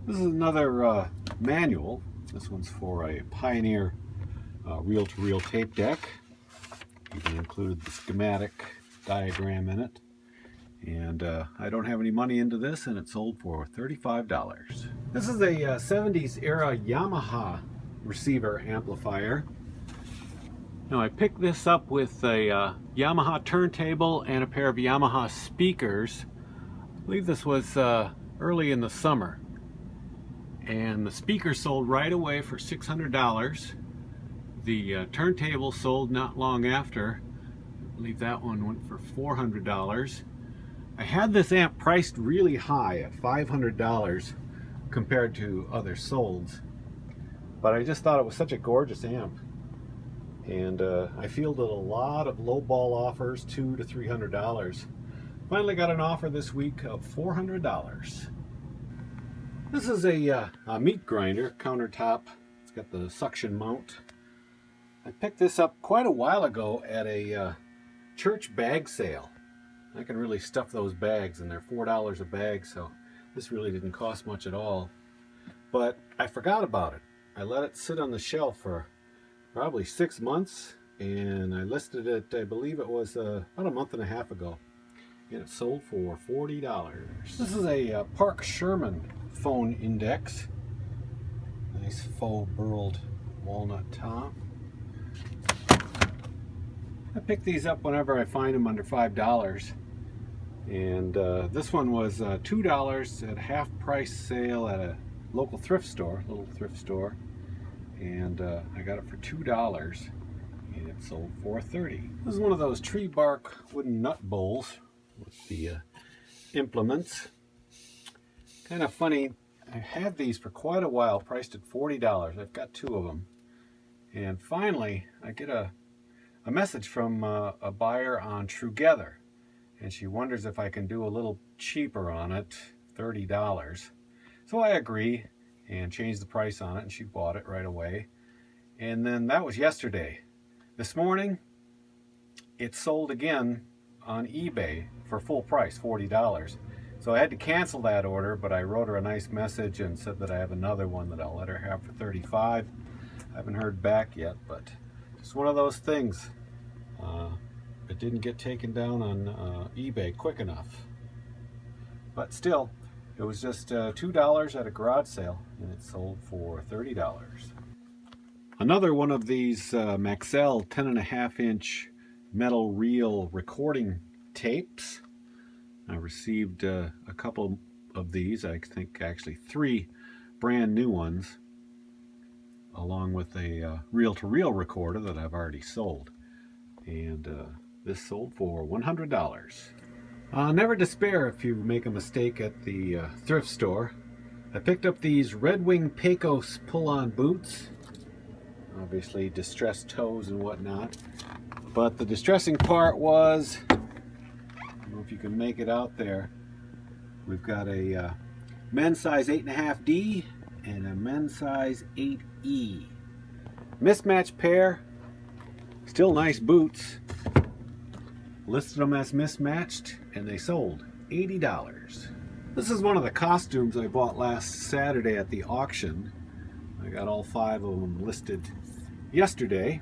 This is another manual. This one's for a Pioneer reel-to-reel tape deck. Even included the schematic diagram in it. And I don't have any money into this, and it sold for $35. This is a 70s era Yamaha receiver amplifier. Now I picked this up with a Yamaha turntable and a pair of Yamaha speakers. I believe this was early in the summer. And the speaker sold right away for $600. The turntable sold not long after. I believe that one went for $400. I had this amp priced really high at $500 compared to other solds, but I just thought it was such a gorgeous amp, and I fielded a lot of lowball offers, $200 to $300. Finally got an offer this week of $400. This is a meat grinder countertop. It's got the suction mount. I picked this up quite a while ago at a church bag sale. I can really stuff those bags, and they're $4 a bag, so this really didn't cost much at all. But I forgot about it. I let it sit on the shelf for probably 6 months, and I listed it, I believe it was about a month and a half ago, and it sold for $40. This is a Park Sherman phone index. Nice faux burled walnut top. I pick these up whenever I find them under $5. And this one was $2 at a half price sale at a local thrift store, little thrift store. And I got it for $2, and it sold for $30. This is one of those tree bark wooden nut bowls with the implements. Kind of funny, I had these for quite a while, priced at $40. I've got 2 of them. And finally, I get a message from a buyer on Trugether. And she wonders if I can do a little cheaper on it, $30. So I agree and changed the price on it, and she bought it right away. And then that was yesterday. This morning, it sold again on eBay for full price, $40. So I had to cancel that order, but I wrote her a nice message and said that I have another one that I'll let her have for $35. I haven't heard back yet, but just one of those things. It didn't get taken down on eBay quick enough. But still, it was just $2 at a garage sale, and it sold for $30. Another one of these Maxell 10.5-inch metal reel recording tapes. I received a couple of these, I think actually 3 brand new ones, along with a reel-to-reel recorder that I've already sold. And this sold for $100. Never despair if you make a mistake at the thrift store. I picked up these Red Wing Pecos pull-on boots. Obviously distressed toes and whatnot. But the distressing part was, I don't know if you can make it out there, we've got a men's size 8.5D and a men's size 8E. Mismatched pair, still nice boots. Listed them as mismatched, and they sold $80. This is one of the costumes I bought last Saturday at the auction. I got all 5 of them listed yesterday.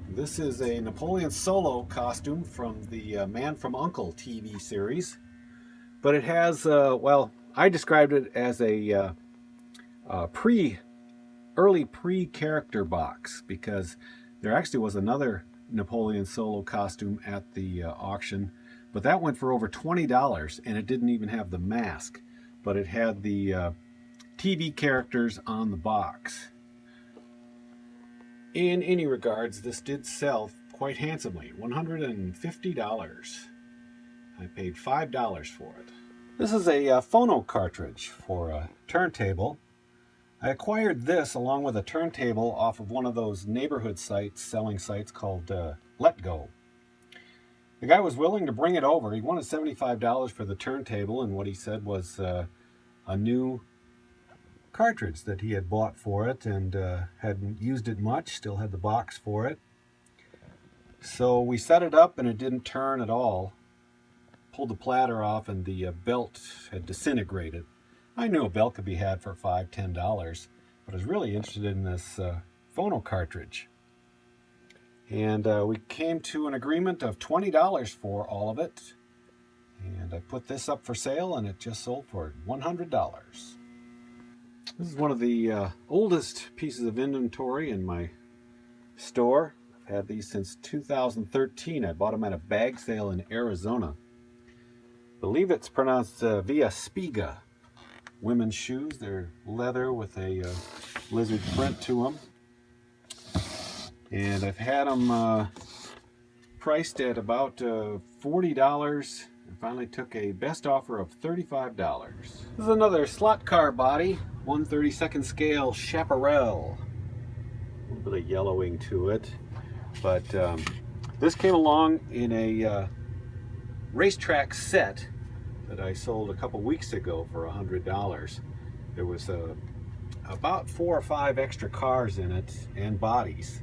This is a Napoleon Solo costume from the Man from U.N.C.L.E. TV series. But it has, well, I described it as a early pre-character box, because there actually was another Napoleon Solo costume at the auction, but that went for over $20, and it didn't even have the mask, but it had the TV characters on the box. In any regards, this did sell quite handsomely, $150. I paid $5 for it. This is a phono cartridge for a turntable. I acquired this along with a turntable off of one of those neighborhood sites, selling sites called Let Go. The guy was willing to bring it over. He wanted $75 for the turntable, and what he said was a new cartridge that he had bought for it and hadn't used it much, still had the box for it. So we set it up, and it didn't turn at all. Pulled the platter off, and the belt had disintegrated. I knew a belt could be had for $5, $10, but I was really interested in this phono cartridge. And we came to an agreement of $20 for all of it. And I put this up for sale, and it just sold for $100. This is one of the oldest pieces of inventory in my store. I've had these since 2013. I bought them at a bag sale in Arizona. I believe it's pronounced Via Spiga. Women's shoes. They're leather with a lizard print to them. And I've had them priced at about $40. I finally took a best offer of $35. This is another slot car body, 1/32 scale Chaparral. A little bit of yellowing to it, but this came along in a racetrack set that I sold a couple weeks ago for $100. There was about 4 or 5 extra cars in it and bodies,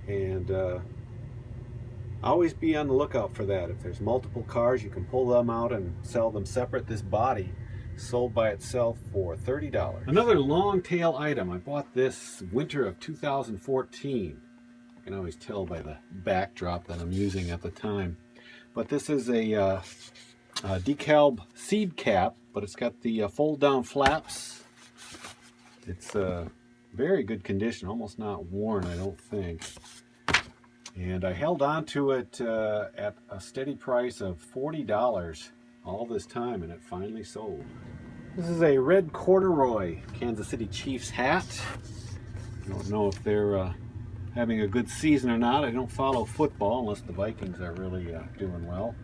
and always be on the lookout for that. If there's multiple cars, you can pull them out and sell them separate. This body sold by itself for $30. Another long tail item. I bought this winter of 2014. You can always tell by the backdrop that I'm using at the time. But this is a DeKalb seed cap, but it's got the fold down flaps. It's very good condition, almost not worn, I don't think. And I held on to it at a steady price of $40 all this time, and it finally sold. This is a red corduroy Kansas City Chiefs hat. I don't know if they're having a good season or not. I don't follow football unless the Vikings are really doing well,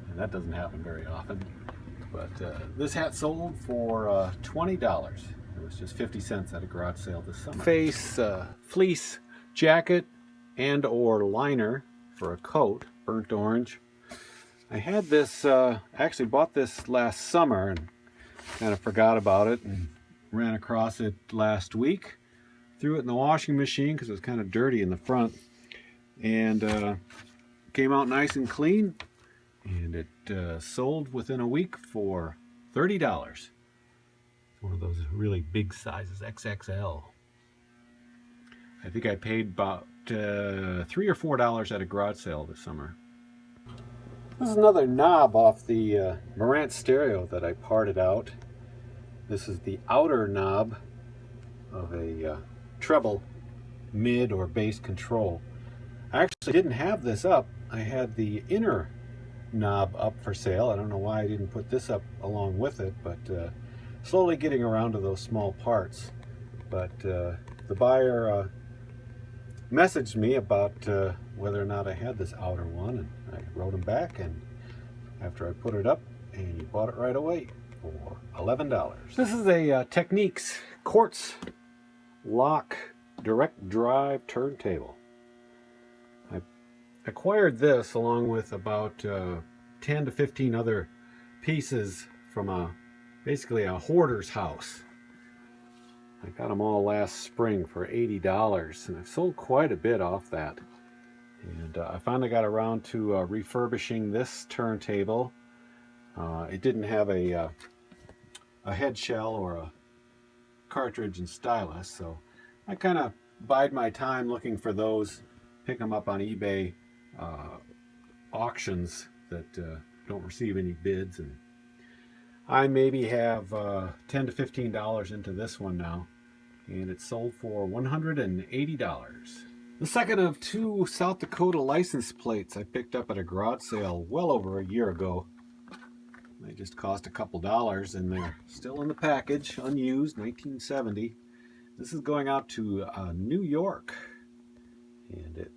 and that doesn't happen very often. But this hat sold for $20. It was just 50 cents at a garage sale this summer. Face fleece jacket and or liner for a coat, burnt orange. I had this, actually bought this last summer and kind of forgot about it and ran across it last week. Threw it in the washing machine because it was kind of dirty in the front, and came out nice and clean, and it sold within a week for $30. One of those really big sizes, XXL. I think I paid about $3 or $4 at a garage sale this summer. This is another knob off the Marantz stereo that I parted out. This is the outer knob of a treble, mid or bass control. I actually didn't have this up. I had the inner knob up for sale. I don't know why I didn't put this up along with it, but slowly getting around to those small parts. But the buyer messaged me about whether or not I had this outer one, and I wrote him back, and after I put it up, and he bought it right away for $11. This is a Technics quartz lock direct drive turntable. I acquired this along with about 10 to 15 other pieces from basically a hoarder's house. I got them all last spring for $80, and I've sold quite a bit off that. And I finally got around to refurbishing this turntable. It didn't have a head shell or a cartridge and stylus, so I kind of bide my time looking for those, pick them up on eBay auctions that don't receive any bids, and I maybe have $10 to $15 into this one now, and it sold for $180. The second of 2 South Dakota license plates I picked up at a garage sale well over a year ago. They just cost a couple dollars, and they're still in the package, unused, 1970. This is going out to New York, and it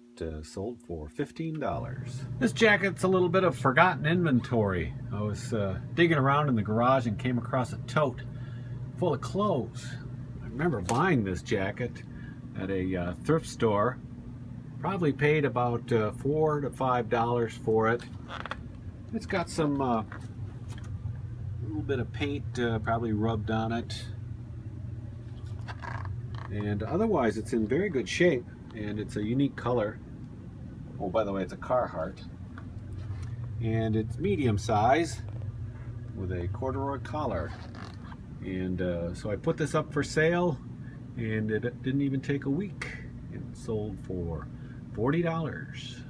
sold for $15. This jacket's a little bit of forgotten inventory. I was digging around in the garage and came across a tote full of clothes. I remember buying this jacket at a thrift store. Probably paid about $4 to $5 for it. It's got some little bit of paint probably rubbed on it, and otherwise it's in very good shape, and it's a unique color. Oh, by the way, it's a Carhartt, and it's medium size with a corduroy collar. And so I put this up for sale, and it didn't even take a week. It sold for $40.